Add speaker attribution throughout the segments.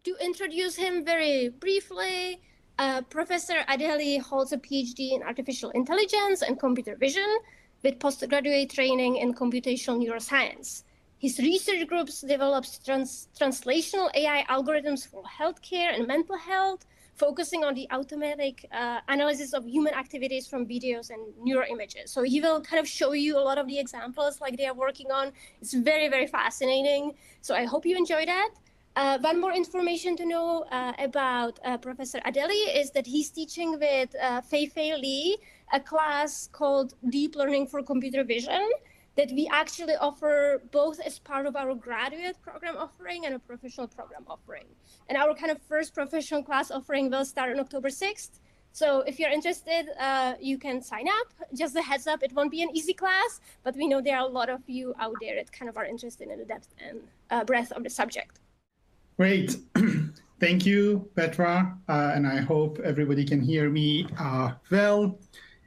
Speaker 1: To introduce him very briefly, Professor Adeli holds a PhD in artificial intelligence and computer vision with postgraduate training in computational neuroscience. His research groups develops translational AI algorithms for healthcare and mental health, focusing on the automatic analysis of human activities from videos and neuroimages. So he will kind of show you a lot of the examples like they are working on. It's very, very fascinating. So I hope you enjoy that. One more information to know about Professor Adeli is that he's teaching with Fei Fei Li, a class called Deep Learning for Computer Vision that we actually offer both as part of our graduate program offering and a professional program offering. And our kind of first professional class offering will start on October 6th. So if you're interested, you can sign up. Just a heads up, it won't be an easy class, but we know there are a lot of you out there that kind of are interested in the depth and breadth of the subject.
Speaker 2: Great. Thank you, Petra, and I hope everybody can hear me well.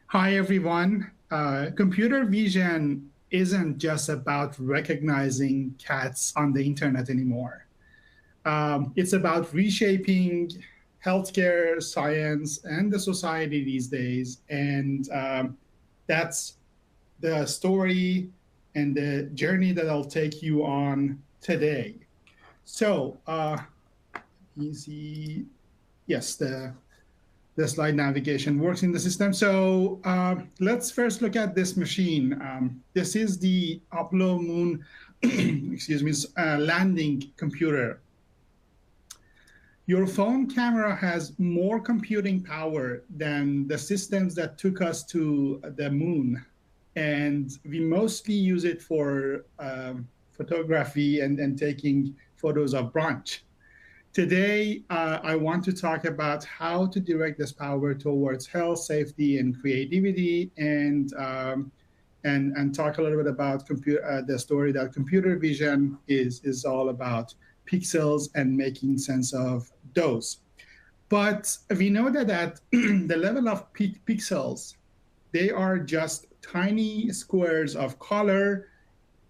Speaker 2: Hi, everyone. Computer vision isn't just about recognizing cats on the internet anymore. It's about reshaping healthcare, science, and the society these days. And that's the story and the journey that I'll take you on today. So, easy. Yes, the slide navigation works in the system. So let's first look at this machine. This is the Apollo Moon, excuse me, landing computer. Your phone camera has more computing power than the systems that took us to the moon. And we mostly use it for photography and taking photos of brunch. Today, I want to talk about how to direct this power towards health, safety, and creativity, and talk a little bit about the story that computer vision is all about pixels and making sense of those. But we know that at the level of pixels, they are just tiny squares of color,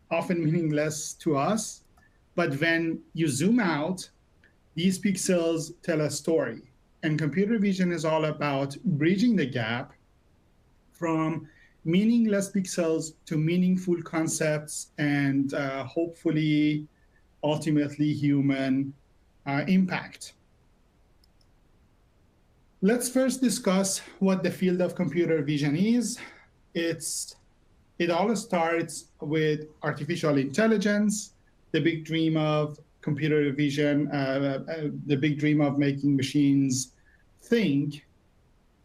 Speaker 2: often meaningless to us. But when you zoom out, these pixels tell a story. And computer vision is all about bridging the gap from meaningless pixels to meaningful concepts and hopefully, ultimately, human impact. Let's first discuss what the field of computer vision is. It all starts with artificial intelligence, the big dream of computer vision, the big dream of making machines think.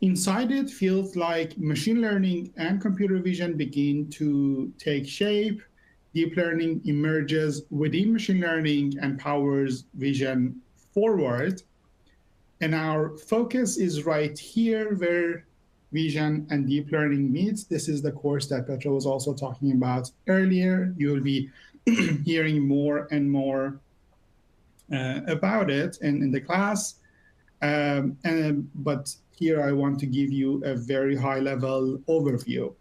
Speaker 2: Inside it, feels like machine learning and computer vision begin to take shape. Deep learning emerges within machine learning and powers vision forward. And our focus is right here where vision and deep learning meets. This is the course that Petra was also talking about earlier. You will be hearing more and more about it in the class. But here I want to give you a very high-level overview.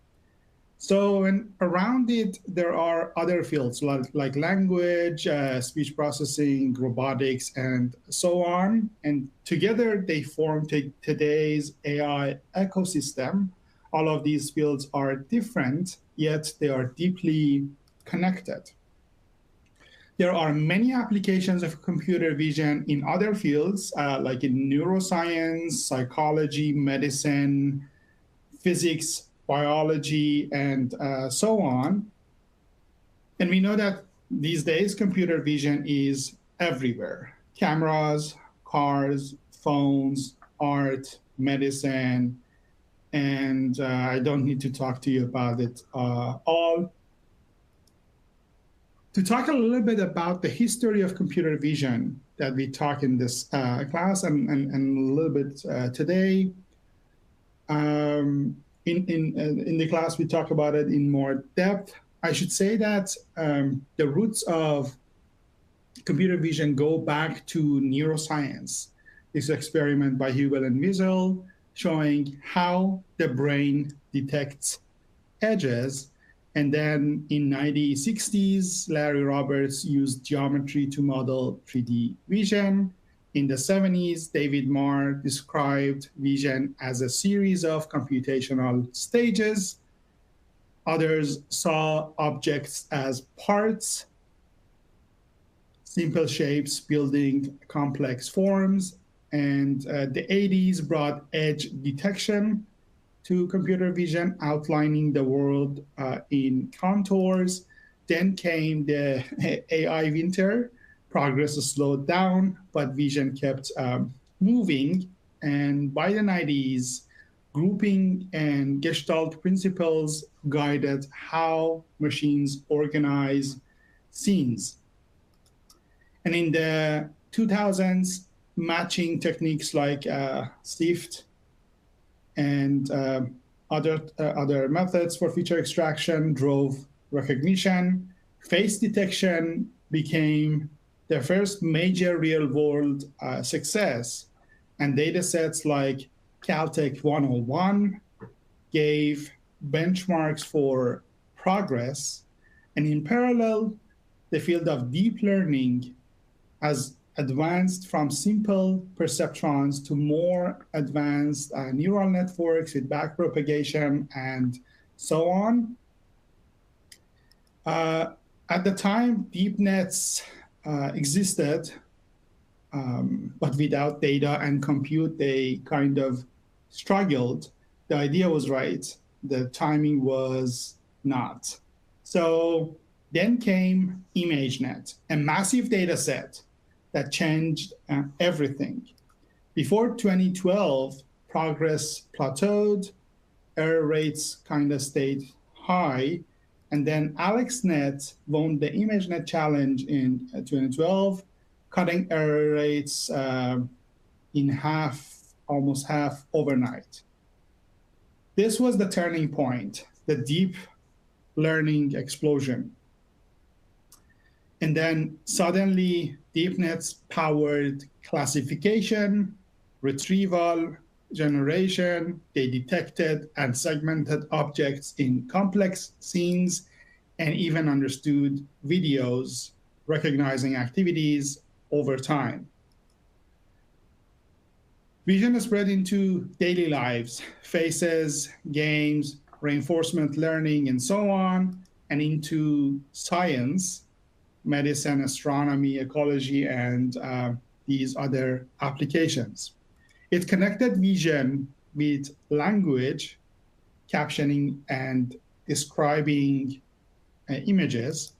Speaker 2: So and around it, there are other fields like language, speech processing, robotics, and so on. And together, they form today's AI ecosystem. All of these fields are different, yet they are deeply connected. There are many applications of computer vision in other fields, like in neuroscience, psychology, medicine, physics, biology, and so on. And we know that these days, computer vision is everywhere. Cameras, cars, phones, art, medicine, and I don't need to talk to you about it all. To talk a little bit about the history of computer vision that we talk in this class and a little bit today. In the class, we talk about it in more depth. I should say that the roots of computer vision go back to neuroscience. This experiment by Hubel and Wiesel showing how the brain detects edges. And then in 1960s, Larry Roberts used geometry to model 3D vision. In the 70s, David Marr described vision as a series of computational stages. Others saw objects as parts, simple shapes building complex forms. And the 80s brought edge detection to computer vision, outlining the world in contours. Then came the AI winter. Progress slowed down, but vision kept moving. And by the 90s, grouping and Gestalt principles guided how machines organize scenes. And in the 2000s, matching techniques like SIFT and other methods for feature extraction drove recognition. Face detection became the first major real-world success, and data sets like Caltech 101 gave benchmarks for progress. And in parallel, the field of deep learning has advanced from simple perceptrons to more advanced neural networks with backpropagation and so on. At the time, deep nets existed, but without data and compute, they kind of struggled. The idea was right, the timing was not. So then came ImageNet, a massive data set that changed everything. Before 2012, progress plateaued, error rates kind of stayed high, and then AlexNet won the ImageNet challenge in 2012, cutting error rates in half, almost half overnight. This was the turning point, the deep learning explosion. And then suddenly, deep nets powered classification, retrieval, generation. They detected and segmented objects in complex scenes and even understood videos, recognizing activities over time. Vision spread into daily lives, faces, games, reinforcement learning, and so on, and into science, medicine, astronomy, ecology, and these other applications. It connected vision with language, captioning and describing images,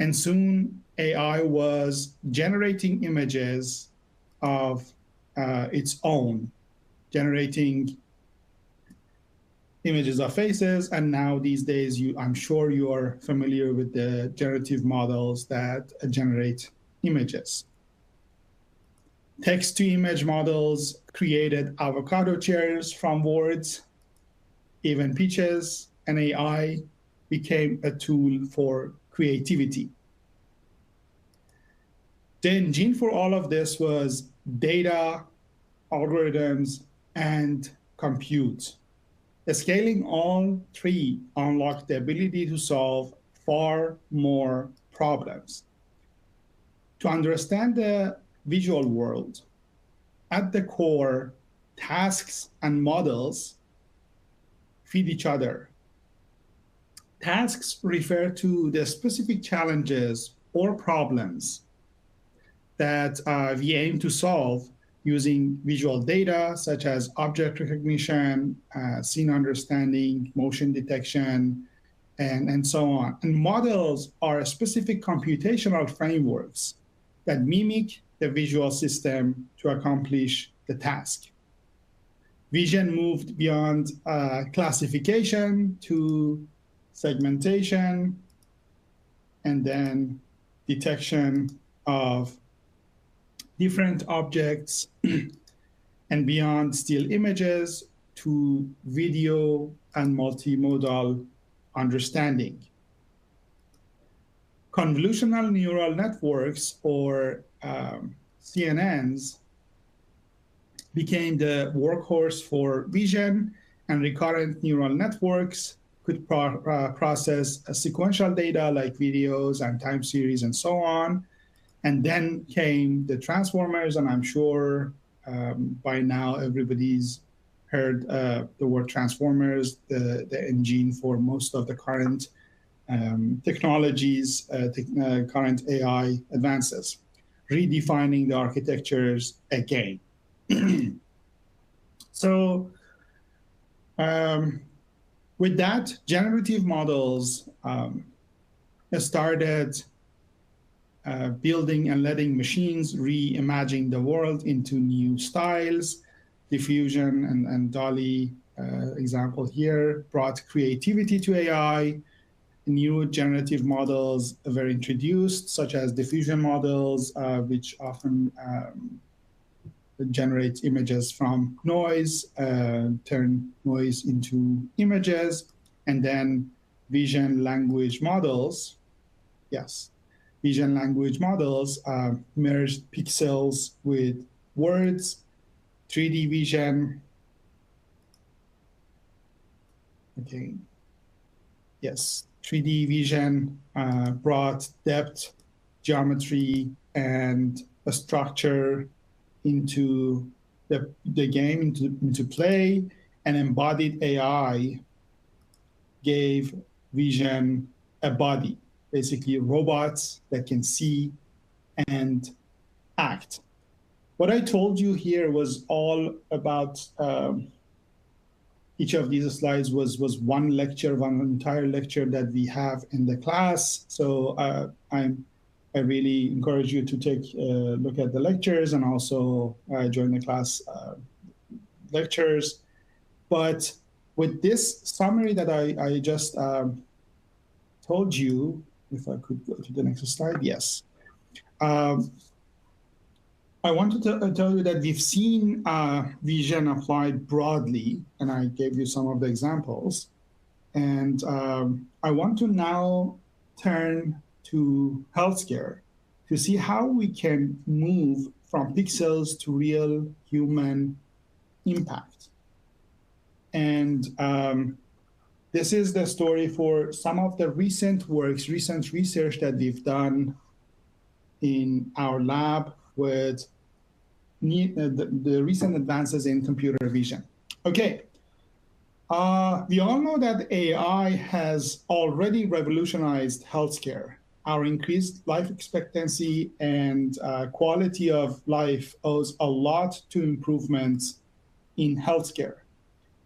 Speaker 2: and soon AI was generating images of its own, generating images of faces. And now these days, I'm sure you are familiar with the generative models that generate images. Text-to-image models created avocado chairs from words, even peaches, and AI became a tool for creativity. The engine for all of this was data, algorithms, and compute. Scaling all three unlocked the ability to solve far more problems. To understand the visual world, at the core, tasks and models feed each other. Tasks refer to the specific challenges or problems that we aim to solve using visual data such as object recognition, scene understanding, motion detection, and so on. And models are specific computational frameworks that mimic the visual system to accomplish the task. Vision moved beyond classification to segmentation, and then detection of different objects, and beyond still images to video and multimodal understanding. Convolutional neural networks, or CNNs, became the workhorse for vision, and recurrent neural networks could process sequential data like videos and time series and so on. And then came the transformers, and I'm sure by now everybody's heard the word transformers, the engine for most of the current technologies, current AI advances, redefining the architectures again. So with that, generative models started building and letting machines reimagine the world into new styles. Diffusion and DALI example here brought creativity to AI. New generative models were introduced, such as diffusion models, which often generate images from noise, turn noise into images, and then vision language models. Yes, vision language models merged pixels with words, 3D vision. Okay. Yes, 3D vision brought depth, geometry, and a structure into the game, into play, and embodied AI gave vision a body, basically robots that can see and act. What I told you here was all about each of these slides was one lecture, one entire lecture that we have in the class. So I really encourage you to take a look at the lectures and also join the class lectures. But with this summary that I just told you, if I could go to the next slide, yes. I wanted to tell you that we've seen vision applied broadly, and I gave you some of the examples. And I want to now turn to healthcare to see how we can move from pixels to real human impact. And this is the story for some of the recent works, recent research that we've done in our lab with the recent advances in computer vision. Okay, we all know that AI has already revolutionized healthcare. Our increased life expectancy and quality of life owes a lot to improvements in healthcare.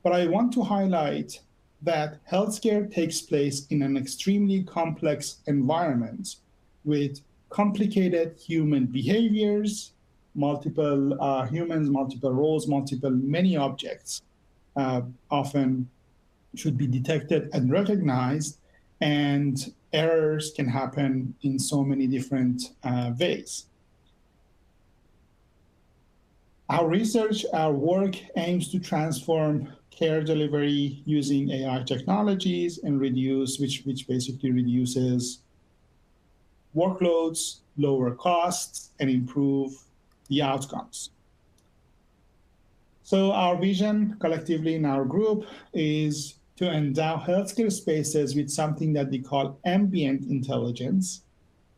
Speaker 2: But I want to highlight that healthcare takes place in an extremely complex environment with complicated human behaviors, multiple humans, multiple roles, many objects often should be detected and recognized, and errors can happen in so many different ways. Our research, our work aims to transform care delivery using AI technologies and which basically reduces workloads, lower costs, and improve the outcomes. So our vision collectively in our group is to endow healthcare spaces with something that we call ambient intelligence,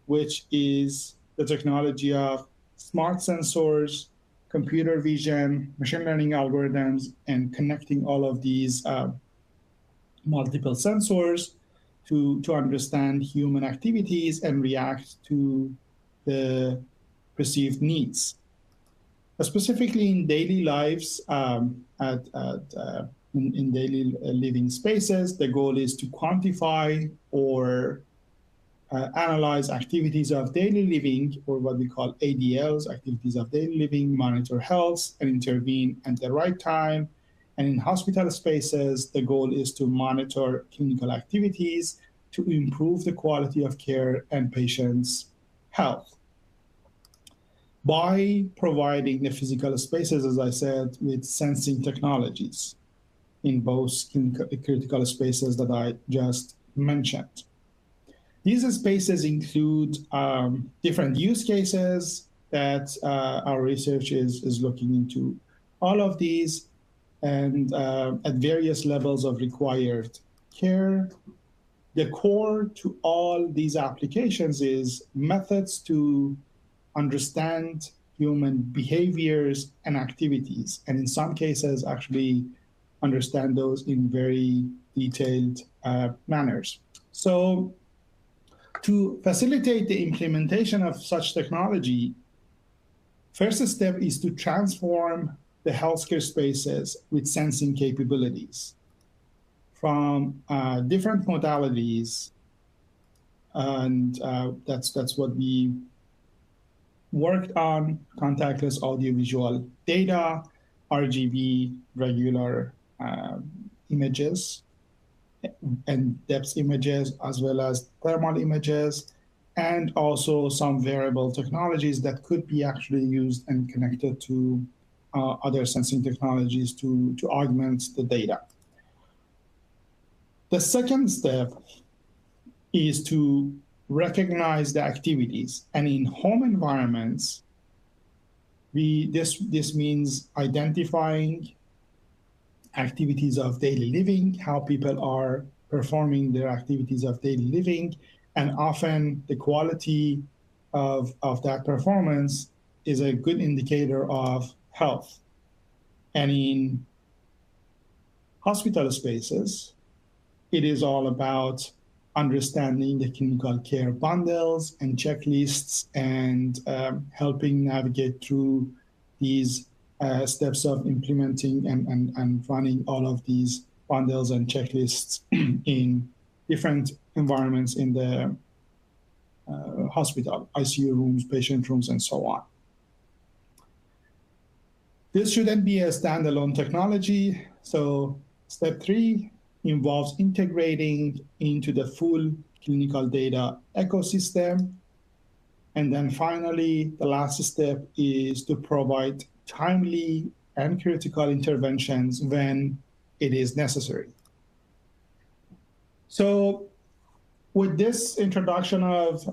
Speaker 2: which is the technology of smart sensors, computer vision, machine learning algorithms, and connecting all of these multiple sensors to understand human activities and react to the perceived needs. Specifically in daily lives, in daily living spaces, the goal is to quantify or analyze activities of daily living, or what we call ADLs, activities of daily living, monitor health, and intervene at the right time. And in hospital spaces, the goal is to monitor clinical activities to improve the quality of care and patients' health by providing the physical spaces, as I said, with sensing technologies in both critical spaces that I just mentioned. These spaces include different use cases that our research is looking into. All of these and at various levels of required care. The core to all these applications is methods to understand human behaviors and activities, and in some cases actually understand those in very detailed manners. So to facilitate the implementation of such technology, first step is to transform the healthcare spaces with sensing capabilities from different modalities, and that's what we worked on: contactless audiovisual data, RGB, regular images, and depth images, as well as thermal images, and also some variable technologies that could be actually used and connected to other sensing technologies to augment the data. The second step is to recognize the activities. And in home environments, this means identifying activities of daily living, how people are performing their activities of daily living, and often the quality of that performance is a good indicator of health. And in hospital spaces, it is all about understanding the clinical care bundles and checklists, and helping navigate through these steps of implementing and running all of these bundles and checklists in different environments in the hospital, ICU rooms, patient rooms, and so on. This shouldn't be a standalone technology. So step 3 involves integrating into the full clinical data ecosystem. And then finally, the last step is to provide timely and critical interventions when it is necessary. So with this introduction of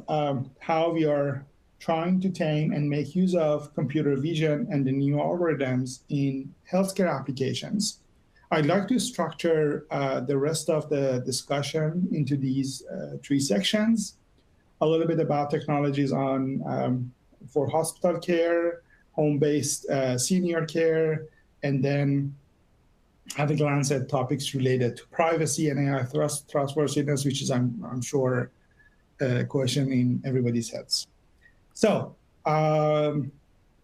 Speaker 2: how we are trying to tame and make use of computer vision and the new algorithms in healthcare applications, I'd like to structure the rest of the discussion into these 3 sections: a little bit about technologies for hospital care, home-based senior care, and then have a glance at topics related to privacy and AI trustworthiness, which is, I'm sure, a question in everybody's heads. So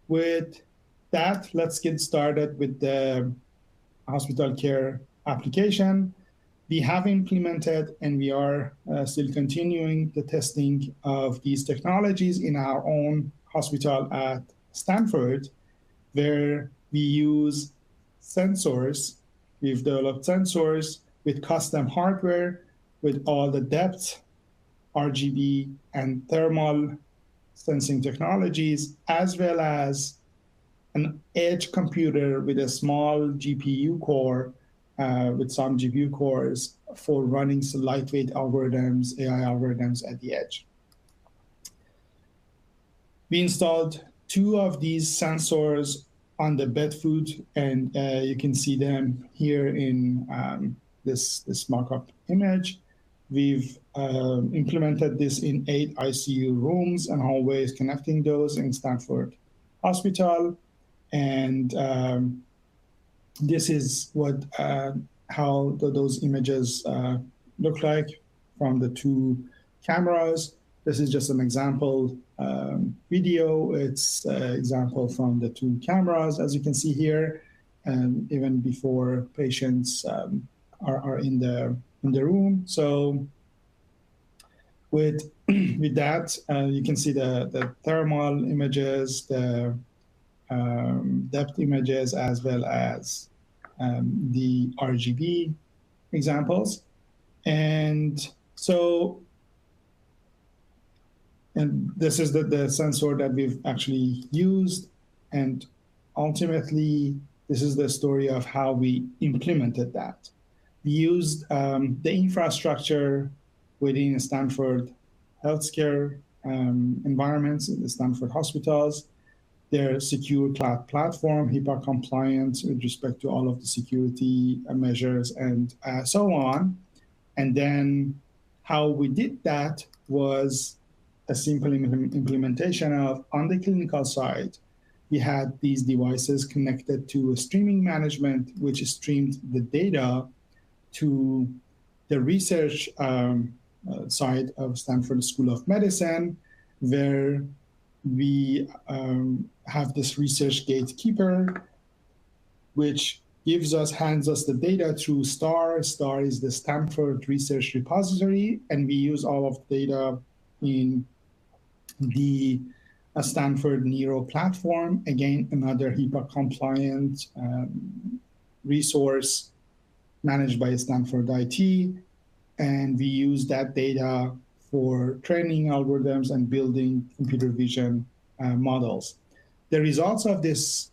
Speaker 2: with that, let's get started with the hospital care application. We have implemented, and we are still continuing the testing of these technologies in our own hospital at Stanford, where we use sensors. We've developed sensors with custom hardware, with all the depth, RGB, and thermal sensing technologies, as well as an edge computer with a small GPU core, with some GPU cores for running some lightweight algorithms, AI algorithms at the edge. We installed 2 of these sensors on the bed foot, and you can see them here in this mock-up image. We've implemented this in 8 ICU rooms and hallways connecting those in Stanford Hospital. And this is how those images look like from the 2 cameras. This is just an example video. It's an example from the 2 cameras, as you can see here, and even before patients are in the room. So with that, you can see the thermal images, the depth images, as well as the RGB examples. And this is the sensor that we've actually used. And ultimately, this is the story of how we implemented that. We used the infrastructure within Stanford healthcare environments, in the Stanford hospitals, their secure cloud platform, HIPAA compliant with respect to all of the security measures and so on. And then how we did that was a simple implementation of, on the clinical side, we had these devices connected to streaming management, which streamed the data to the research side of Stanford School of Medicine, where we have this research gatekeeper, which hands us the data through STAR. STAR is the Stanford Research Repository, and we use all of the data in the Stanford Neuro platform. Again, another HIPAA compliant resource managed by Stanford IT. And we use that data for training algorithms and building computer vision models. The results of this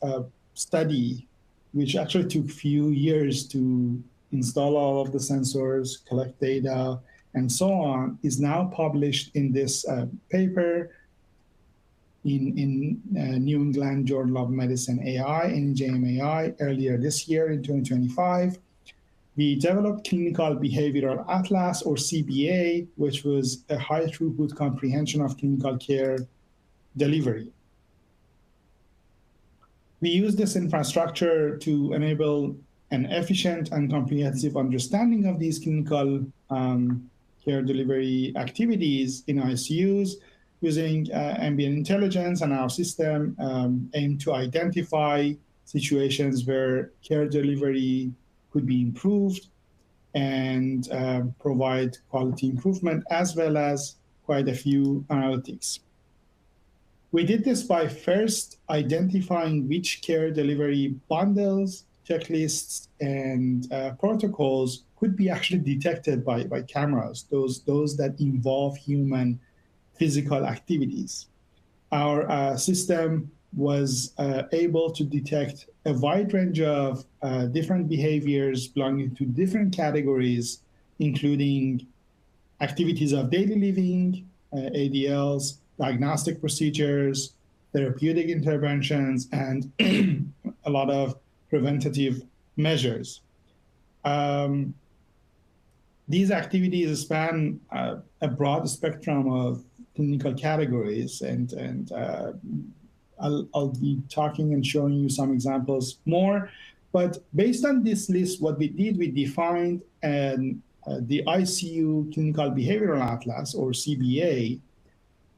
Speaker 2: study, which actually took few years to install all of the sensors, collect data, and so on, is now published in this paper in New England Journal of Medicine AI and JMAI earlier this year in 2025. We developed Clinical Behavioral Atlas, or CBA, which was a high throughput comprehension of clinical care delivery. We use this infrastructure to enable an efficient and comprehensive understanding of these clinical care delivery activities in ICUs using ambient intelligence, and our system aim to identify situations where care delivery could be improved and provide quality improvement, as well as quite a few analytics. We did this by first identifying which care delivery bundles, checklists, and protocols could be actually detected by cameras, those that involve human physical activities. Our system was able to detect a wide range of different behaviors belonging to different categories, including activities of daily living, ADLs, diagnostic procedures, therapeutic interventions, and a lot of preventative measures. These activities span a broad spectrum of clinical categories, and I'll be talking and showing you some examples more. But based on this list, what we did, we defined the ICU Clinical Behavioral Atlas, or CBA,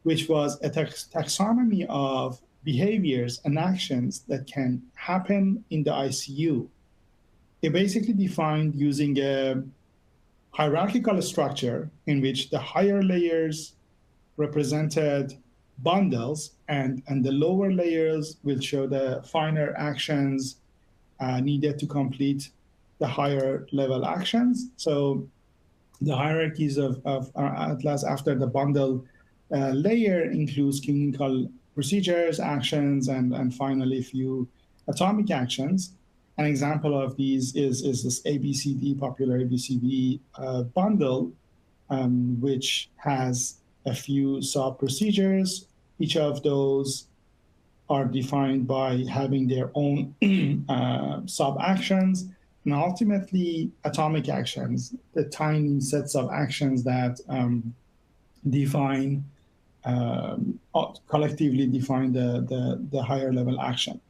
Speaker 2: which was a taxonomy of behaviors and actions that can happen in the ICU. It basically defined using a hierarchical structure in which the higher layers represented bundles, and the lower layers will show the finer actions needed to complete the higher level actions. So the hierarchies of our atlas after the bundle layer includes clinical procedures, actions, and finally a few atomic actions. An example of these is this ABCD, popular ABCD bundle, which has a few sub-procedures. Each of those are defined by having their own sub-actions, and ultimately atomic actions, the tiny sets of actions that collectively define the higher level action.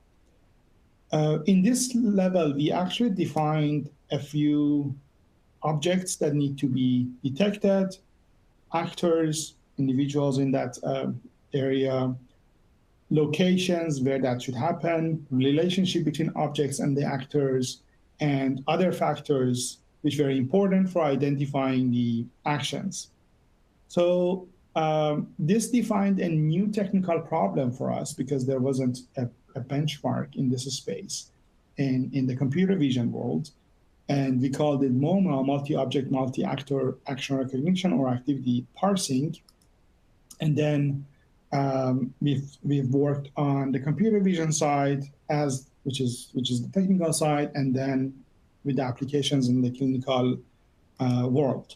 Speaker 2: In this level, we actually defined a few objects that need to be detected, actors, individuals in that area, locations where that should happen, relationship between objects and the actors, and other factors which are important for identifying the actions. So this defined a new technical problem for us because there wasn't a benchmark in this space in the computer vision world. And we called it MoMA, multi-object, multi-actor action recognition or activity parsing. And then we've worked on the computer vision side, which is the technical side, and then with the applications in the clinical world.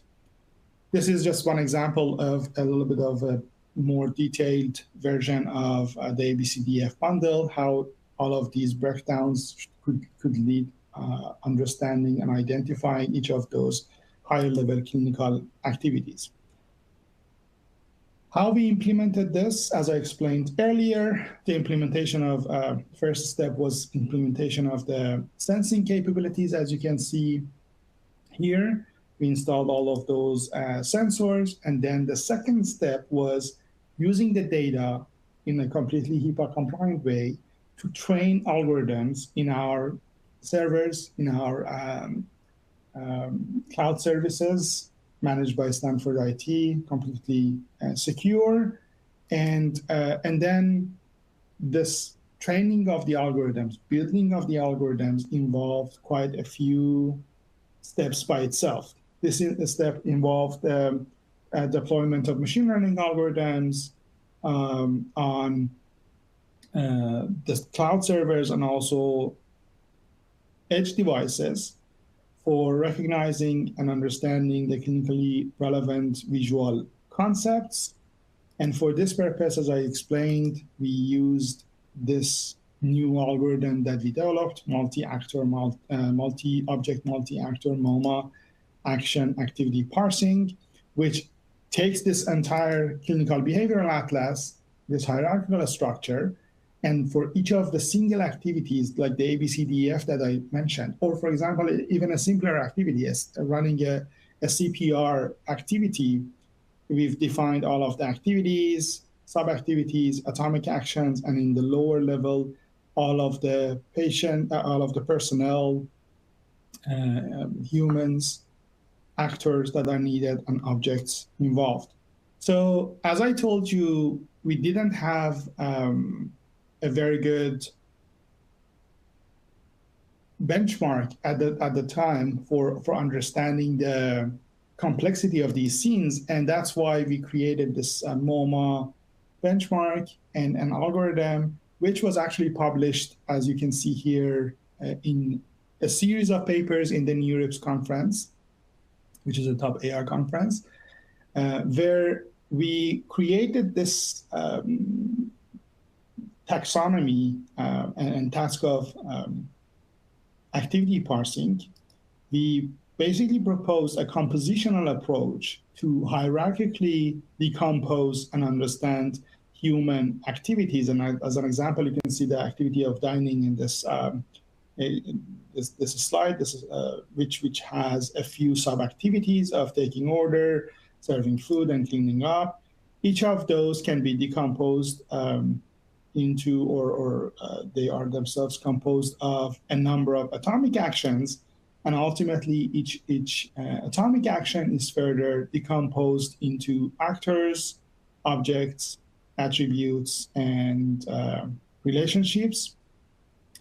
Speaker 2: This is just one example of a little bit of a more detailed version of the ABCDF bundle, how all of these breakdowns could lead understanding and identifying each of those higher level clinical activities. How we implemented this, as I explained earlier, the implementation of first step was implementation of the sensing capabilities. As you can see here, we installed all of those sensors. And then the second step was using the data in a completely HIPAA compliant way to train algorithms in our servers, in our cloud services managed by Stanford IT, completely secure. And then this training of the algorithms, building of the algorithms involved quite a few steps by itself. This step involved deployment of machine learning algorithms on the cloud servers and also edge devices for recognizing and understanding the clinically relevant visual concepts. And for this purpose, as I explained, we used this new algorithm that we developed, multi-actor, multi-object, multi-actor MoMA action activity parsing, which takes this entire clinical behavioral atlas, this hierarchical structure, and for each of the single activities, like the ABCDEF that I mentioned, or for example, even a simpler activity, as running a CPR activity, we've defined all of the activities, sub-activities, atomic actions, and in the lower level, all of the personnel, humans, actors that are needed, and objects involved. So as I told you, we didn't have a very good benchmark at the time for understanding the complexity of these scenes, and that's why we created this MoMA benchmark and an algorithm, which was actually published, as you can see here, in a series of papers in the NeurIPS conference, which is a top AR conference, where we created this taxonomy and task of activity parsing. We basically proposed a compositional approach to hierarchically decompose and understand human activities. And as an example, you can see the activity of dining in this this slide. This is which has a few sub-activities of taking order, serving food, and cleaning up. Each of those can be decomposed into, or they are themselves composed of a number of atomic actions, and ultimately each atomic action is further decomposed into actors, objects, attributes, and relationships.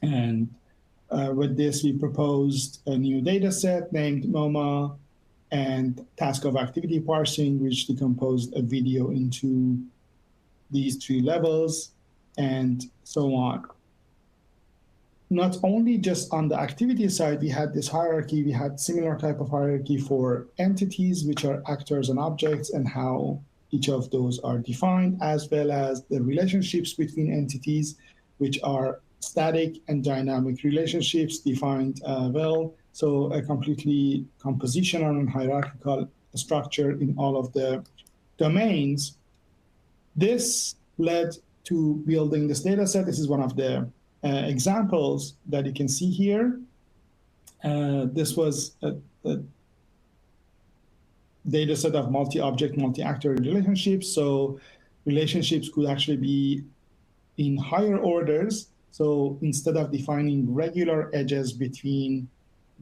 Speaker 2: And with this, we proposed a new data set named MoMA and task of activity parsing, which decomposed a video into these three levels, and so on. Not only just on the activity side, we had this hierarchy, we had similar type of hierarchy for entities, which are actors and objects, and how each of those are defined, as well as the relationships between entities, which are static and dynamic relationships defined well. So a completely compositional and hierarchical structure in all of the domains. This led to building this data set. This is one of the examples that you can see here. This was a data set of multi-object, multi-actor relationships. So relationships could actually be in higher orders. So instead of defining regular edges between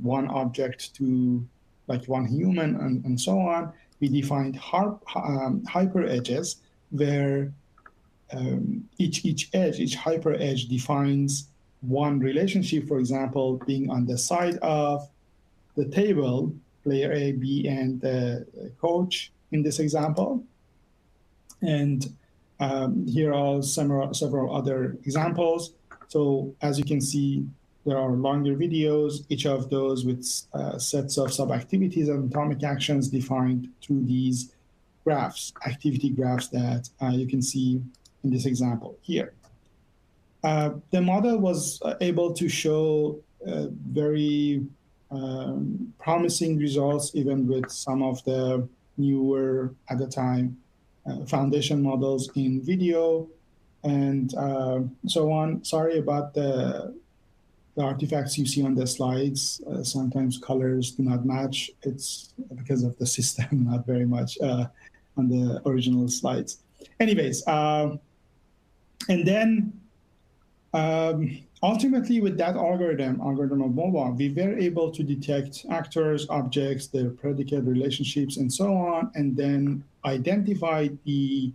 Speaker 2: one object to like one human and so on, we defined hyper edges where each edge, each hyper edge defines one relationship, for example, being on the side of the table, player A, B, and the coach in this example. And here are several other examples. So as you can see, there are longer videos, each of those with sets of sub-activities and atomic actions defined through these graphs, activity graphs that you can see in this example here. The model was able to show very promising results, even with some of the newer, at the time, foundation models in video, and so on. Sorry about the artifacts you see on the slides. Sometimes colors do not match. It's because of the system, not very much on the original slides. Anyways, and then ultimately with that algorithm of MOBA, we were able to detect actors, objects, their predicate relationships, and so on, and then identify the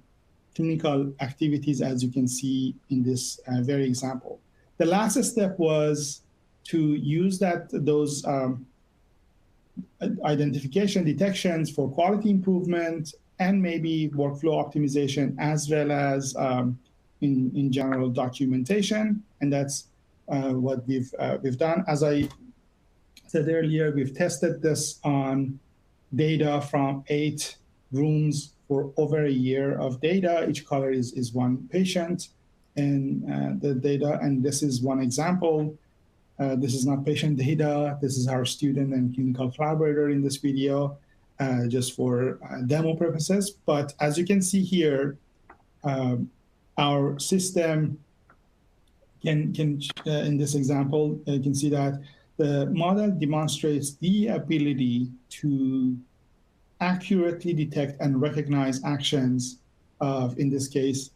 Speaker 2: clinical activities, as you can see in this very example. The last step was to use those identification detections for quality improvement and maybe workflow optimization, as well as in general documentation. And that's what we've done. As I said earlier, we've tested this on data from 8 rooms for over a year of data. Each color is one patient and the data. And this is one example. This is not patient data. This is our student and clinical collaborator in this video, just for demo purposes. But as you can see here, our system can in this example, you can see that the model demonstrates the ability to accurately detect and recognize actions of, in this case,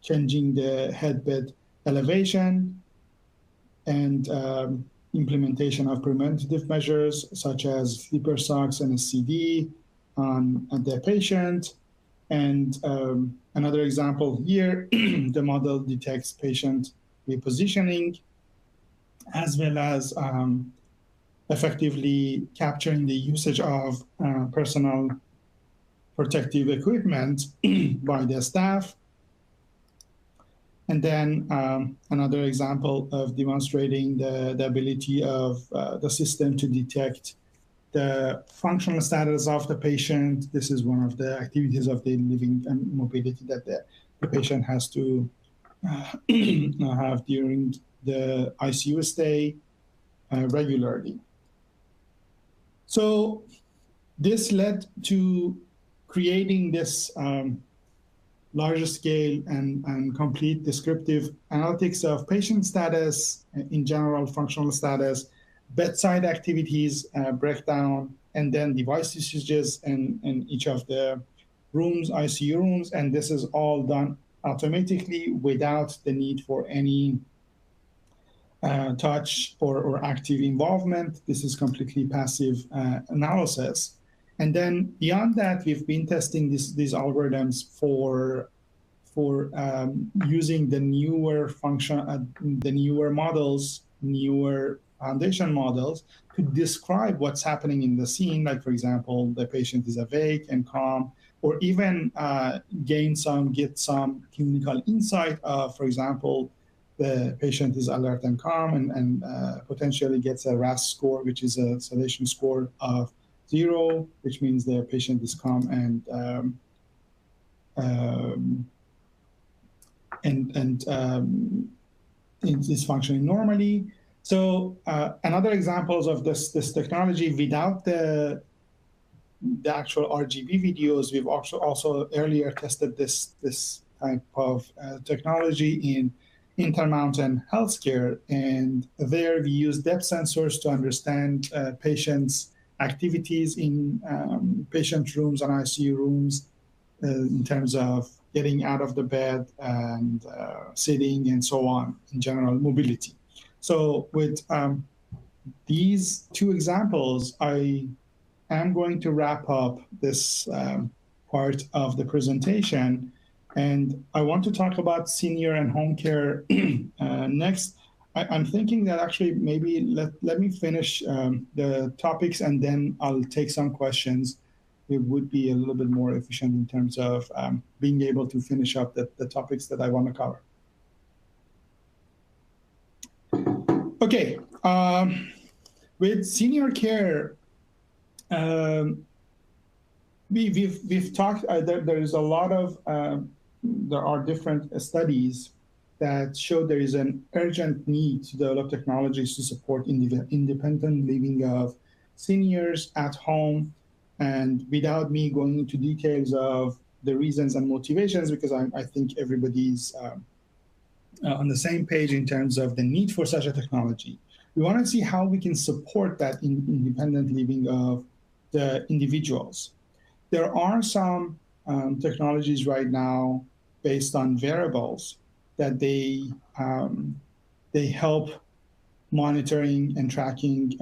Speaker 2: changing the headbed elevation and implementation of preventative measures such as sleeper socks and SCD on the patient. And another example here, the model detects patient repositioning, as well as effectively capturing the usage of personal protective equipment by the staff. And then another example of demonstrating the ability of the system to detect the functional status of the patient. This is one of the activities of daily living and mobility that the patient has to have during the ICU stay regularly. So this led to creating this larger scale and complete descriptive analytics of patient status, in general functional status, bedside activities breakdown, and then device usages in each of the rooms, ICU rooms. And this is all done automatically without the need for any touch or active involvement. This is completely passive analysis. And then beyond that, we've been testing these algorithms for using the newer the newer models, newer foundation models to describe what's happening in the scene. Like, for example, the patient is awake and calm, or even get some clinical insight of, for example, the patient is alert and calm and potentially gets a RASS score, which is a sedation score of 0, which means the patient is calm and is functioning normally. So another examples of this technology without the actual RGB videos, we've also earlier tested this type of technology in Intermountain Healthcare, and there we use depth sensors to understand patients' activities in patient rooms and ICU rooms in terms of getting out of the bed and sitting and so on, in general mobility. So with these 2 examples, I am going to wrap up this part of the presentation. And I want to talk about senior and home care next. I'm thinking that actually maybe let me finish the topics and then I'll take some questions. It would be a little bit more efficient in terms of being able to finish up the topics that I want to cover. Okay, with senior care, we've talked. There is a lot of there are different studies that show there is an urgent need to develop technologies to support independent living of seniors at home. And without me going into details of the reasons and motivations, because I think everybody's on the same page in terms of the need for such a technology. We want to see how we can support that independent living of the individuals. There are some technologies right now based on wearables that they help monitoring and tracking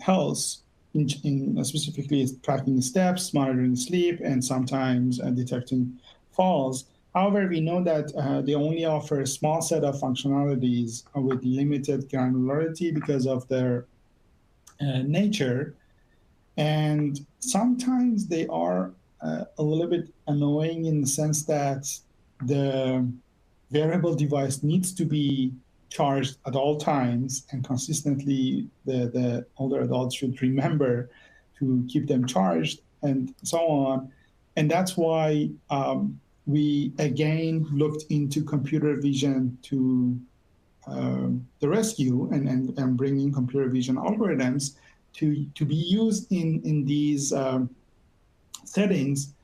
Speaker 2: health, in specifically tracking steps, monitoring sleep, and sometimes detecting falls. However, we know that they only offer a small set of functionalities with limited granularity because of their nature. And sometimes they are a little bit annoying in the sense that the wearable device needs to be charged at all times, and consistently the older adults should remember to keep them charged and so on. And that's why we again looked into computer vision to the rescue, and bringing computer vision algorithms to be used in these settings.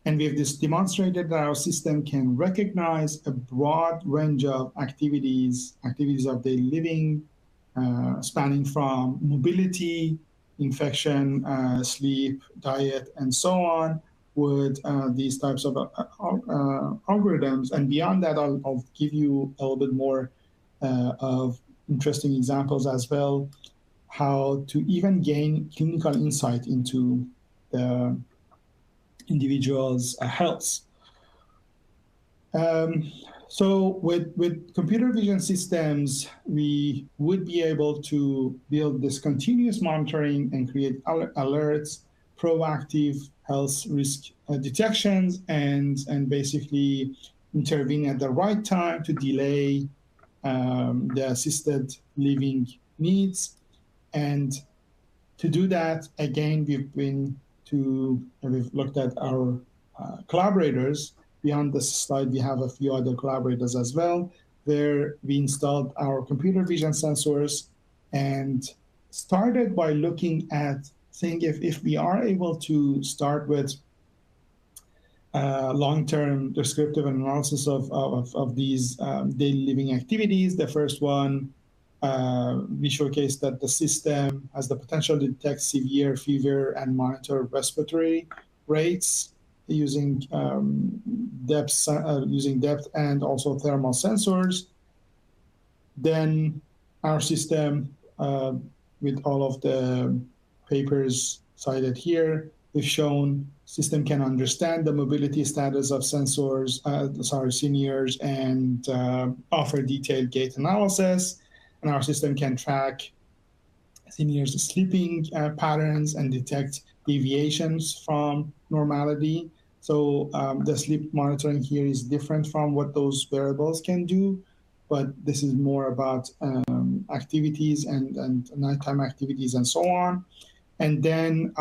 Speaker 2: And we have this demonstrated that our system can recognize a broad range of activities of daily living, spanning from mobility, infection, sleep, diet, and so on, with these types of algorithms. And beyond that, I'll give you a little bit more of interesting examples as well, how to even gain clinical insight into the individual's health. So with computer vision systems, we would be able to build this continuous monitoring and create alerts, proactive health risk detections, and basically intervene at the right time to delay the assisted living needs. And to do that, again, we've looked at our collaborators. Beyond this slide, we have a few other collaborators as well, where we installed our computer vision sensors and started by looking at saying if we are able to start with long-term descriptive analysis of these daily living activities. The first one, we showcased that the system has the potential to detect severe fever and monitor respiratory rates using depth and also thermal sensors. Then our system, with all of the papers cited here, we've shown system can understand the mobility status of seniors, and offer detailed gait analysis. And our system can track seniors' sleeping patterns and detect deviations from normality. So the sleep monitoring here is different from what those wearables can do, but this is more about activities and nighttime activities and so on. And then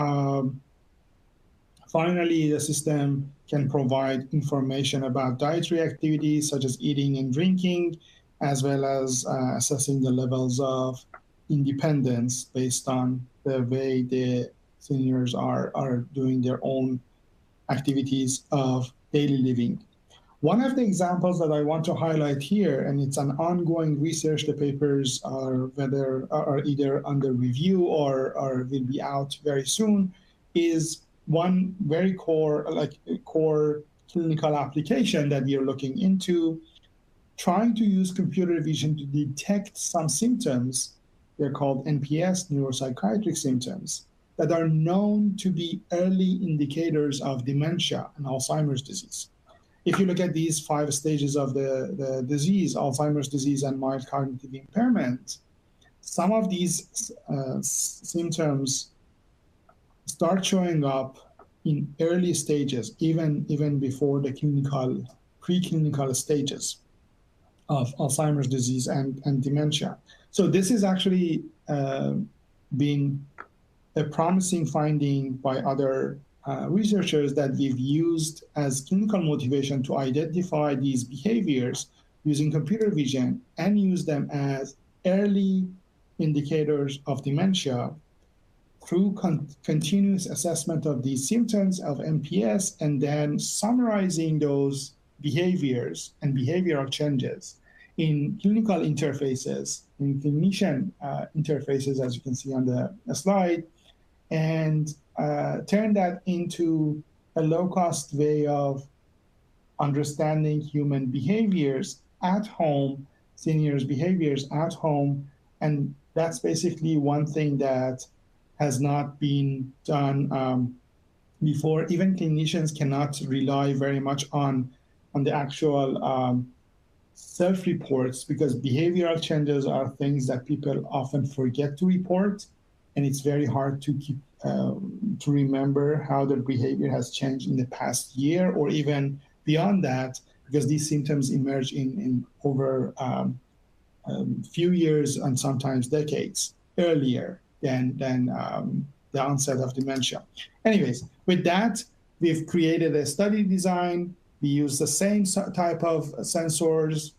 Speaker 2: finally, the system can provide information about dietary activities such as eating and drinking, as well as assessing the levels of independence based on the way the seniors are doing their own activities of daily living. One of the examples that I want to highlight here, and it's an ongoing research, the papers are either under review or will be out very soon, is one very core clinical application that we are looking into, trying to use computer vision to detect some symptoms. They're called NPS, neuropsychiatric symptoms, that are known to be early indicators of dementia and Alzheimer's disease. If you look at these 5 stages of the disease, Alzheimer's disease and mild cognitive impairment, some of these symptoms start showing up in early stages, even before the preclinical stages of Alzheimer's disease and dementia. So this is actually being a promising finding by other researchers that we've used as clinical motivation to identify these behaviors using computer vision and use them as early indicators of dementia through continuous assessment of these symptoms of MPS and then summarizing those behaviors and behavioral changes in clinical interfaces, in clinician interfaces, as you can see on the slide, and turn that into a low-cost way of understanding human behaviors at home, seniors' behaviors at home. And that's basically one thing that has not been done before. Even clinicians cannot rely very much on the actual self-reports, because behavioral changes are things that people often forget to report, and it's very hard to keep to remember how their behavior has changed in the past year or even beyond that, because these symptoms emerge in over few years and sometimes decades earlier than the onset of dementia. Anyways, with that, we've created a study design. We use the same type of sensors,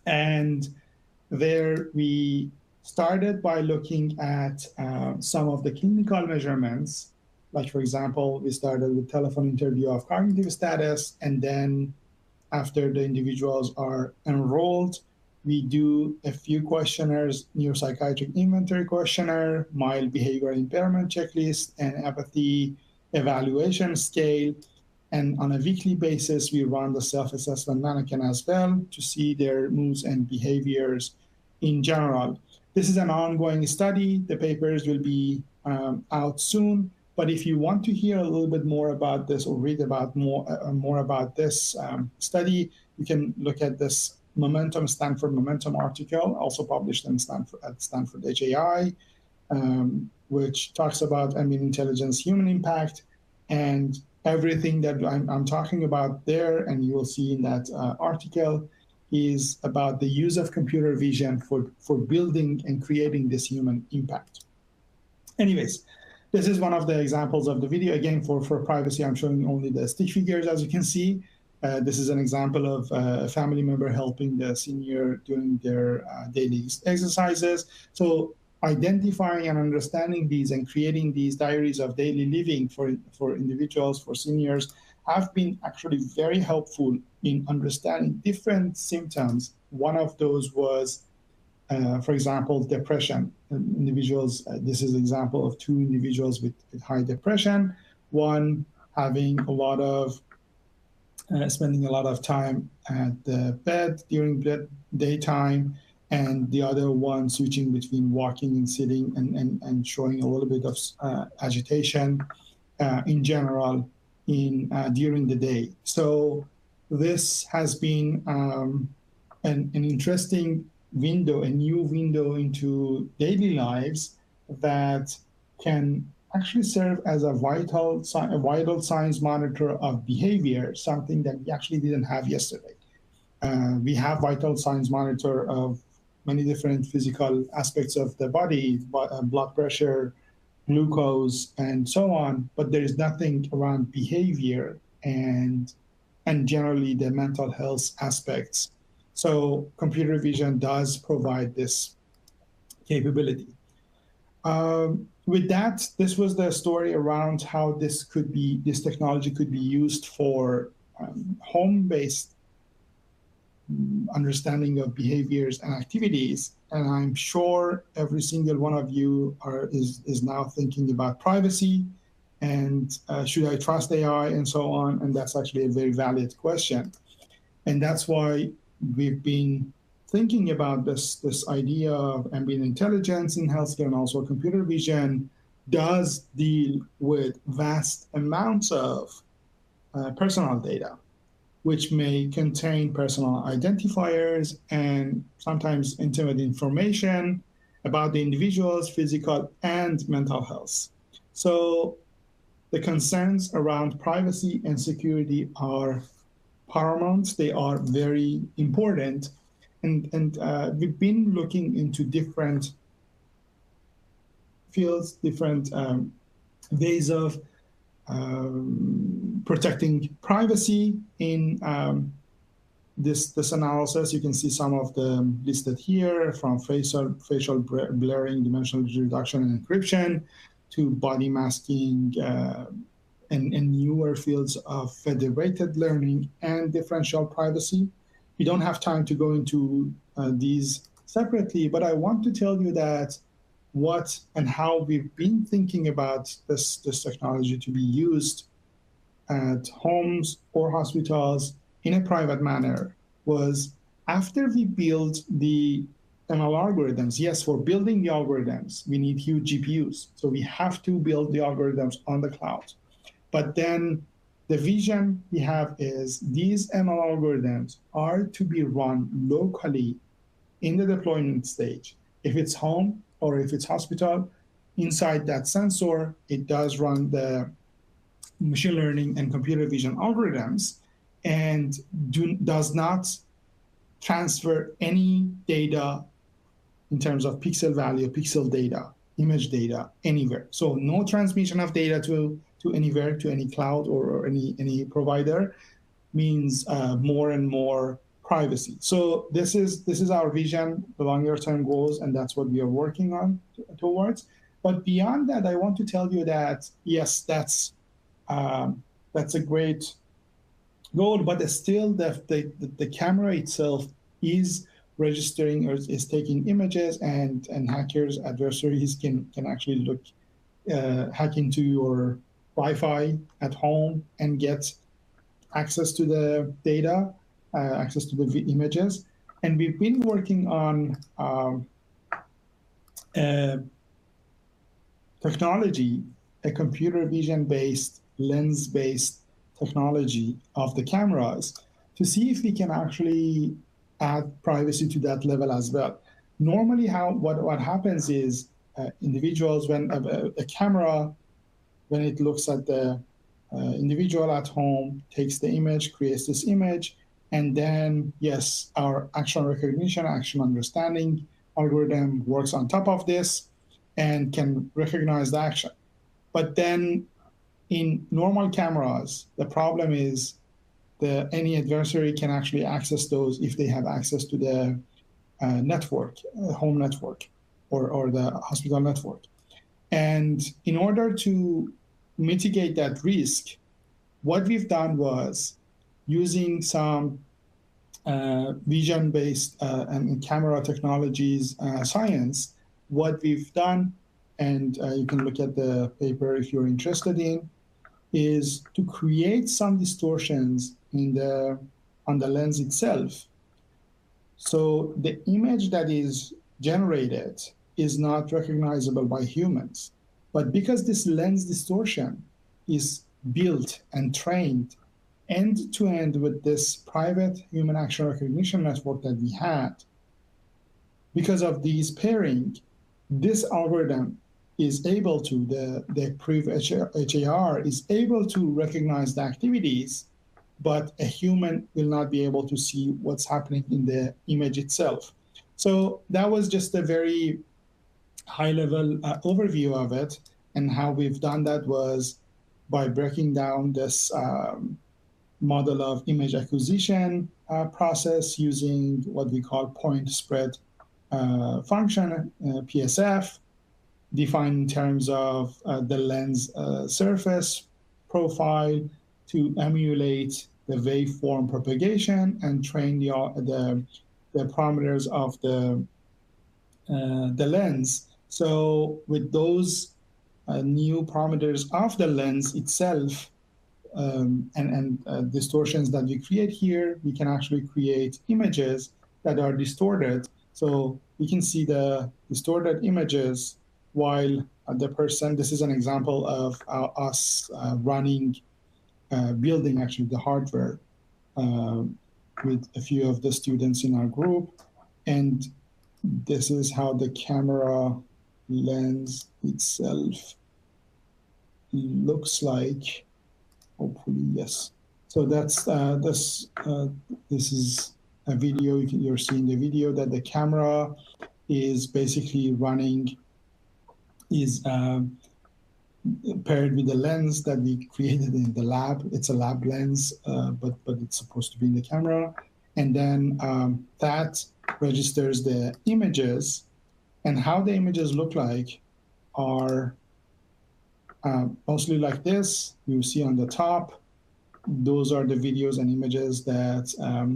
Speaker 2: and there we started by looking at some of the clinical measurements. Like, for example, we started with telephone interview of cognitive status, and then after the individuals are enrolled, we do a few questionnaires: neuropsychiatric inventory questionnaire, mild behavioral impairment checklist, and apathy evaluation scale. And on a weekly basis, we run the self-assessment mannequin as well to see their moods and behaviors in general. This is an ongoing study. The papers will be out soon. But if you want to hear a little bit more about this or read about more about this study, you can look at this Stanford Momentum article, also published in Stanford HAI, which talks about ambient intelligence human impact, and everything that I'm talking about there, and you will see in that article, is about the use of computer vision for building and creating this human impact. Anyways, this is one of the examples of the video. Again, for privacy, I'm showing only the stick figures, as you can see. This is an example of a family member helping the senior doing their daily exercises. So identifying and understanding these and creating these diaries of daily living for individuals, for seniors, have been actually very helpful in understanding different symptoms. One of those was, for example, depression. Individuals, this is an example of two individuals with high depression, one having a lot of spending a lot of time at the bed during the daytime, and the other one switching between walking and sitting, and showing a little bit of agitation in general during the day. So this has been an interesting window, a new window into daily lives that can actually serve as a vital signs monitor of behavior, something that we actually didn't have yesterday. We have vital signs monitor of many different physical aspects of the body, blood pressure, glucose, and so on, but there is nothing around behavior and generally the mental health aspects. So computer vision does provide this capability. With that, this was the story around how this technology could be used for home-based understanding of behaviors and activities. And I'm sure every single one of you is now thinking about privacy and should I trust AI and so on. And that's actually a very valid question. And that's why we've been thinking about this idea of ambient intelligence in healthcare, and also computer vision does deal with vast amounts of personal data, which may contain personal identifiers and sometimes intimate information about the individual's physical and mental health. So the concerns around privacy and security are paramount. They are very important. And we've been looking into different fields, different ways of protecting privacy in this analysis. You can see some of them listed here, from facial blurring, dimensional reduction, and encryption, to body masking and newer fields of federated learning and differential privacy. We don't have time to go into these separately, but I want to tell you that what and how we've been thinking about this technology to be used at homes or hospitals in a private manner was after we build the ML algorithms. Yes, for building the algorithms, we need huge GPUs. So we have to build the algorithms on the cloud. But then the vision we have is these ML algorithms are to be run locally in the deployment stage. If it's home or if it's hospital, inside that sensor, it does run the machine learning and computer vision algorithms and does not transfer any data in terms of pixel value, pixel data, image data anywhere. So no transmission of data to anywhere, to any cloud or any provider means more and more privacy. So this is our vision, the longer term goals, and that's what we are working on towards. But beyond that, I want to tell you that yes, that's a great goal, but still the camera itself is registering or is taking images, and hackers, adversaries can actually look, hack into your Wi-Fi at home and get access to the data, access to the images. And we've been working on technology, a computer vision-based, lens-based technology of the cameras to see if we can actually add privacy to that level as well. Normally, what happens is individuals, when a camera, when it looks at the individual at home, takes the image, creates this image, and then, yes, our action recognition, action understanding algorithm works on top of this and can recognize the action. But then in normal cameras, the problem is any adversary can actually access those if they have access to the network, home network, or the hospital network. And in order to mitigate that risk, what we've done was using some vision-based and camera technologies science. What we've done, and you can look at the paper if you're interested in, is to create some distortions on the lens itself. So the image that is generated is not recognizable by humans. But because this lens distortion is built and trained end-to-end with this private human action recognition network that we had, because of these pairing, this algorithm is able to, the PRIV-HAR is able to recognize the activities, but a human will not be able to see what's happening in the image itself. So that was just a very high-level overview of it. And how we've done that was by breaking down this model of image acquisition process using what we call point spread function, PSF, defined in terms of the lens surface profile to emulate the waveform propagation and train the parameters of the lens. So with those new parameters of the lens itself and distortions that we create here, we can actually create images that are distorted. So we can see the distorted images while the person, this is an example of us building actually the hardware with a few of the students in our group. And this is how the camera lens itself looks like. Hopefully, yes. So that's this is a video. You're seeing the video that the camera is basically running, is paired with the lens that we created in the lab. It's a lab lens, but it's supposed to be in the camera. And then that registers the images, and how the images look like are mostly like this. You see on the top, those are the videos and images that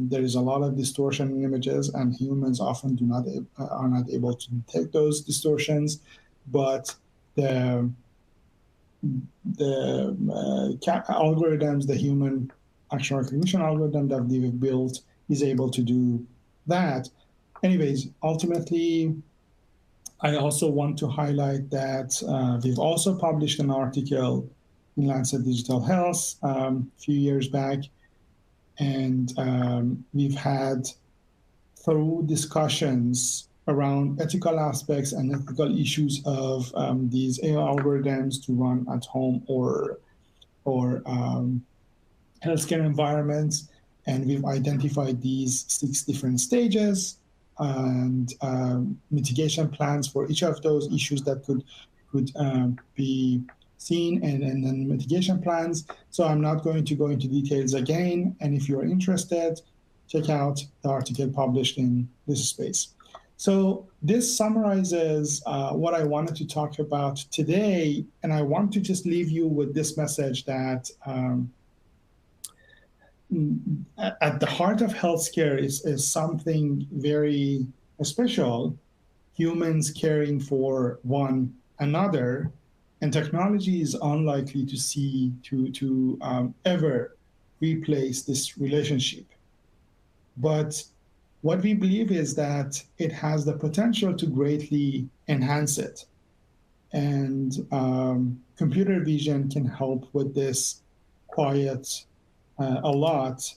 Speaker 2: there is a lot of distortion in images, and humans often are not able to detect those distortions, but the algorithms, the human action recognition algorithm that we've built is able to do that. Anyways, ultimately, I also want to highlight that we've also published an article in Lancet Digital Health a few years back, and we've had thorough discussions around ethical aspects and ethical issues of these AI algorithms to run at home or healthcare environments. And we've identified these 6 different stages and mitigation plans for each of those issues that could be seen, and then mitigation plans. So I'm not going to go into details again. And if you're interested, check out the article published in this space. So this summarizes what I wanted to talk about today. And I want to just leave you with this message that at the heart of healthcare is something very special, humans caring for one another, and technology is unlikely to ever replace this relationship. But what we believe is that it has the potential to greatly enhance it. And computer vision can help with this quite a lot.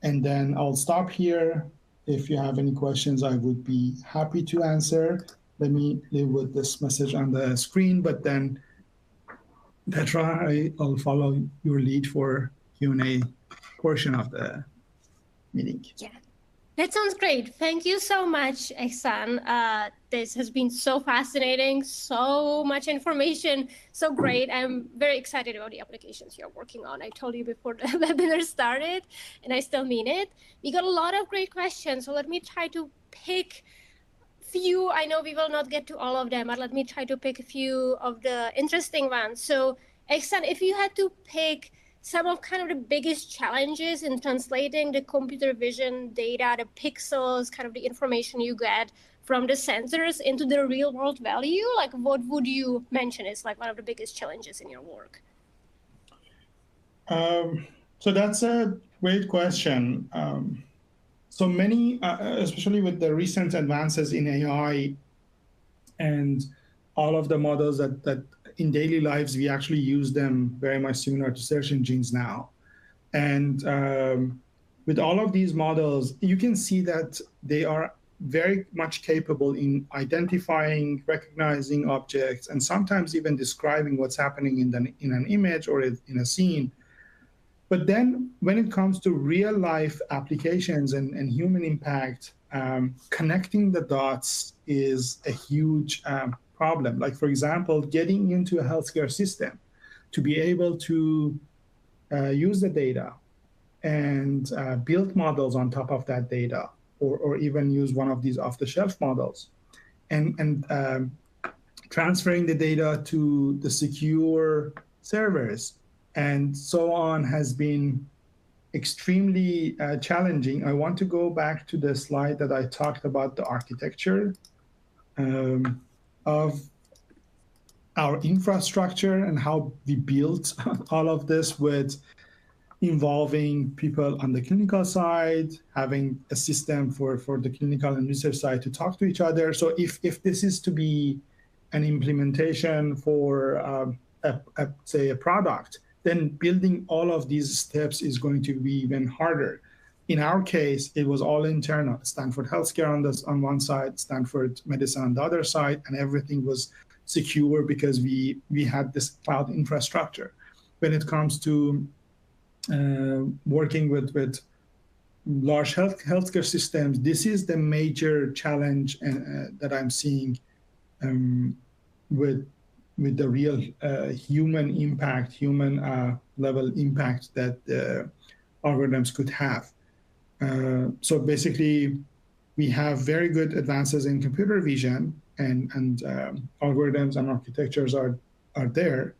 Speaker 2: And then I'll stop here. If you have any questions, I would be happy to answer. Let me leave with this message on the screen, but then Petra, I'll follow your lead for Q&A portion of the meeting.
Speaker 1: Yeah, that sounds great. Thank you so much, Ehsan. This has been so fascinating, so much information, so great. I'm very excited about the applications you're working on. I told you before the webinar started, and I still mean it. We got a lot of great questions, so let me try to pick few. I know we will not get to all of them, but let me try to pick a few of the interesting ones. So, Ehsan, if you had to pick some of kind of the biggest challenges in translating the computer vision data, the pixels, kind of the information you get from the sensors into the real world value, like what would you mention is like one of the biggest challenges in your work?
Speaker 2: So that's a great question. So many, especially with the recent advances in AI and all of the models that in daily lives, we actually use them very much similar to search engines now. And with all of these models, you can see that they are very much capable in identifying, recognizing objects, and sometimes even describing what's happening in an image or in a scene. But then when it comes to real life applications and human impact, connecting the dots is a huge problem. Like, for example, getting into a healthcare system to be able to use the data and build models on top of that data, or even use one of these off-the-shelf models, and transferring the data to the secure servers and so on has been extremely challenging. I want to go back to the slide that I talked about the architecture of our infrastructure and how we built all of this with involving people on the clinical side, having a system for the clinical and research side to talk to each other. So if this is to be an implementation for say a product, then building all of these steps is going to be even harder. In our case, it was all internal. Stanford Healthcare on one side, Stanford Medicine on the other side, and everything was secure because we had this cloud infrastructure. When it comes to working with large healthcare systems, this is the major challenge that I'm seeing with the real human impact, human level impact that algorithms could have. So basically, we have very good advances in computer vision, and algorithms and architectures are are there,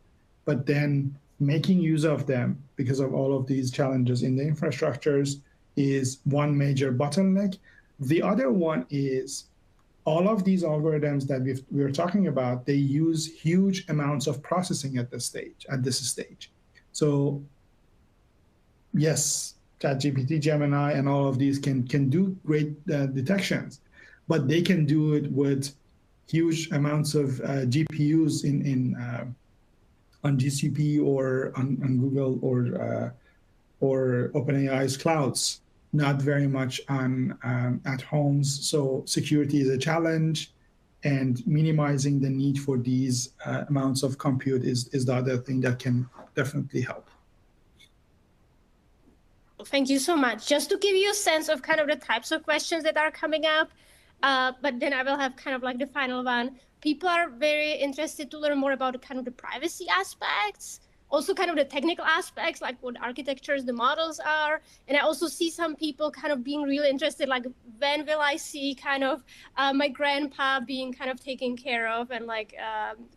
Speaker 2: but then making use of them because of all of these challenges in the infrastructures is one major bottleneck. The other one is all of these algorithms that we're talking about, they use huge amounts of processing at this stage. So yes, ChatGPT, Gemini, and all of these can do great detections, but they can do it with huge amounts of GPUs on GCP or on Google or OpenAI's clouds, not very much on at homes. So security is a challenge, and minimizing the need for these amounts of compute is the other thing that can definitely help.
Speaker 1: Thank you so much. Just to give you a sense of kind of the types of questions that are coming up, but then I will have kind of like the final one. People are very interested to learn more about kind of the privacy aspects, also kind of the technical aspects, like what architectures the models are. And I also see some people kind of being really interested, like when will I see kind of my grandpa being kind of taken care of and like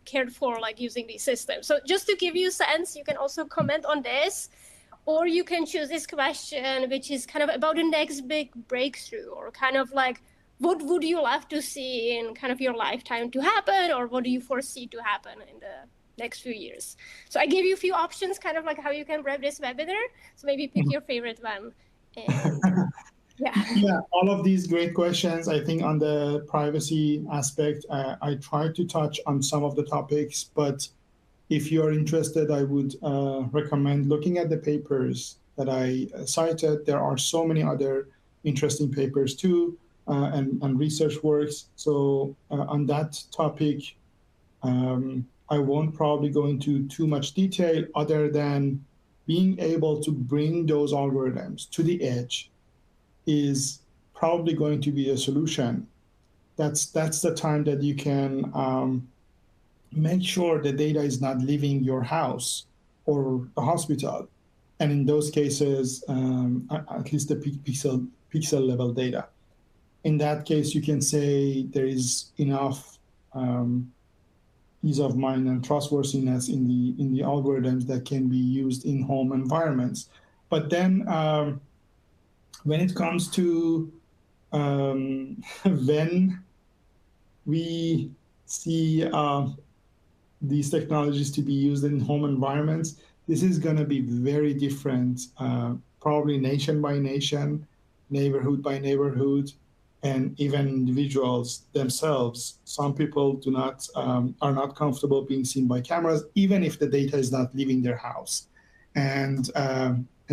Speaker 1: cared for, like using these systems. So just to give you a sense, you can also comment on this. Or you can choose this question, which is kind of about the next big breakthrough, or kind of like, what would you love to see in kind of your lifetime to happen, or what do you foresee to happen in the next few years? So I gave you a few options, kind of like how you can wrap this webinar. So maybe pick your favorite one. And
Speaker 2: yeah, all of these great questions. I think on the privacy aspect, I tried to touch on some of the topics, but if you're interested, I would recommend looking at the papers that I cited. There are so many other interesting papers too, and research works. So on that topic, I won't probably go into too much detail other than being able to bring those algorithms to the edge is probably going to be a solution. That's the time that you can make sure the data is not leaving your house or the hospital. And in those cases, at least the pixel level data. In that case, you can say there is enough ease of mind and trustworthiness in the algorithms that can be used in home environments. But then when it comes to when we see these technologies to be used in home environments, this is going to be very different, probably nation by nation, neighborhood by neighborhood, and even individuals themselves. Some people are not comfortable being seen by cameras, even if the data is not leaving their house, and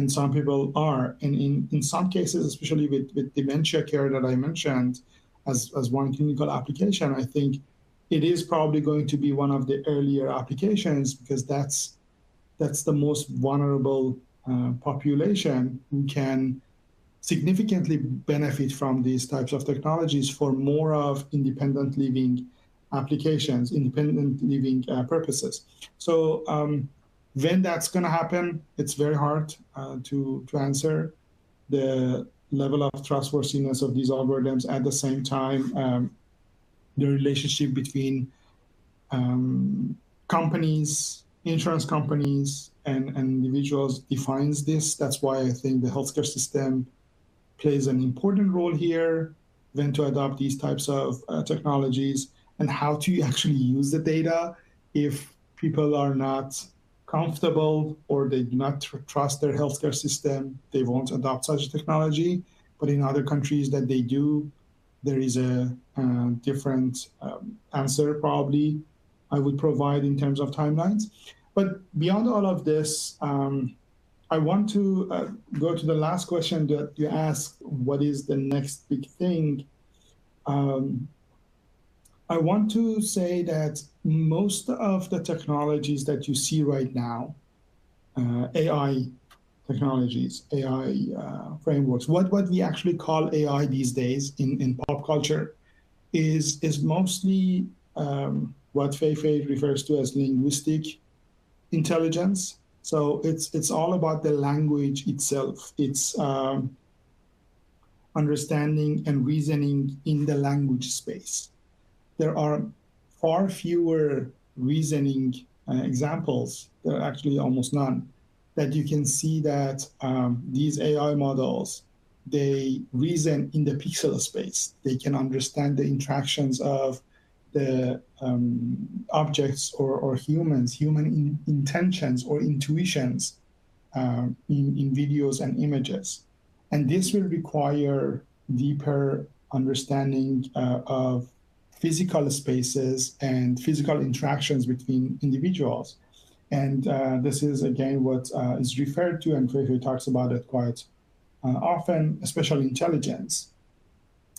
Speaker 2: some people are. And in some cases, especially with dementia care that I mentioned as one clinical application, I think it is probably going to be one of the earlier applications because that's the most vulnerable population who can significantly benefit from these types of technologies for more of independent living applications, independent living purposes. So when that's going to happen, it's very hard to answer. The level of trustworthiness of these algorithms, at the same time, the relationship between companies, insurance companies, and individuals defines this. That's why I think the healthcare system plays an important role here when to adopt these types of technologies, and how to actually use the data. If people are not comfortable or they do not trust their healthcare system, they won't adopt such a technology. But in other countries that they do, there is a different answer probably I would provide in terms of timelines. But beyond all of this, I want to go to the last question that you asked, what is the next big thing? I want to say that most of the technologies that you see right now, AI technologies, AI frameworks, what we actually call AI these days in pop culture is mostly what Fei refers to as linguistic intelligence. So it's all about the language itself. It's understanding and reasoning in the language space. There are far fewer reasoning examples, there are actually almost none, that you can see that these AI models, they reason in the pixel space. They can understand the interactions of the objects or humans, human intentions or intuitions in videos and images. And this will require deeper understanding of physical spaces and physical interactions between individuals. And this is, again, what is referred to, and Feifei talks about it quite often, spatial intelligence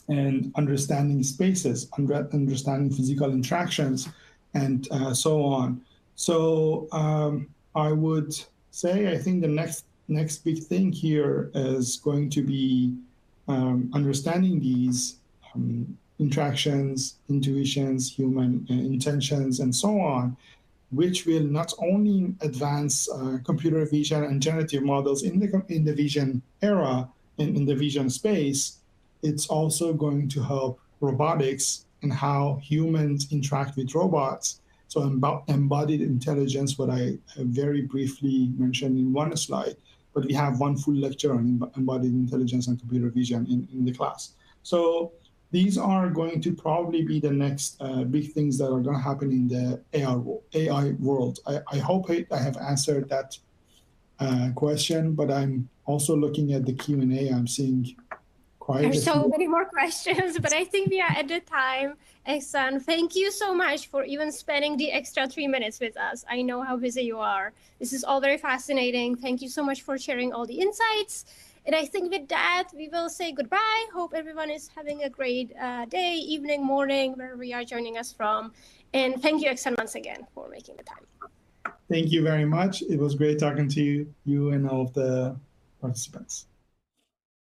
Speaker 2: and understanding spaces, understanding physical interactions, and so on. So I would say, I think the next big thing here is going to be understanding these interactions, intuitions, human intentions, and so on, which will not only advance computer vision and generative models in the vision era, in the vision space, it's also going to help robotics and how humans interact with robots. So embodied intelligence, what I very briefly mentioned in one slide, but we have one full lecture on embodied intelligence and computer vision in the class. So these are going to probably be the next big things that are going to happen in the AI world. I hope I have answered that question, but I'm also looking at the Q&A. I'm seeing quite
Speaker 1: There's so many more questions, but I think we are at the time. Ehsan, thank you so much for even spending the extra 3 minutes with us. I know how busy you are. This is all very fascinating. Thank you so much for sharing all the insights. And I think with that, we will say goodbye. Hope everyone is having a great day, evening, morning, wherever you are joining us from. And thank you, Ehsan, once again for making the time.
Speaker 2: Thank you very much. It was great talking to you and all of the participants.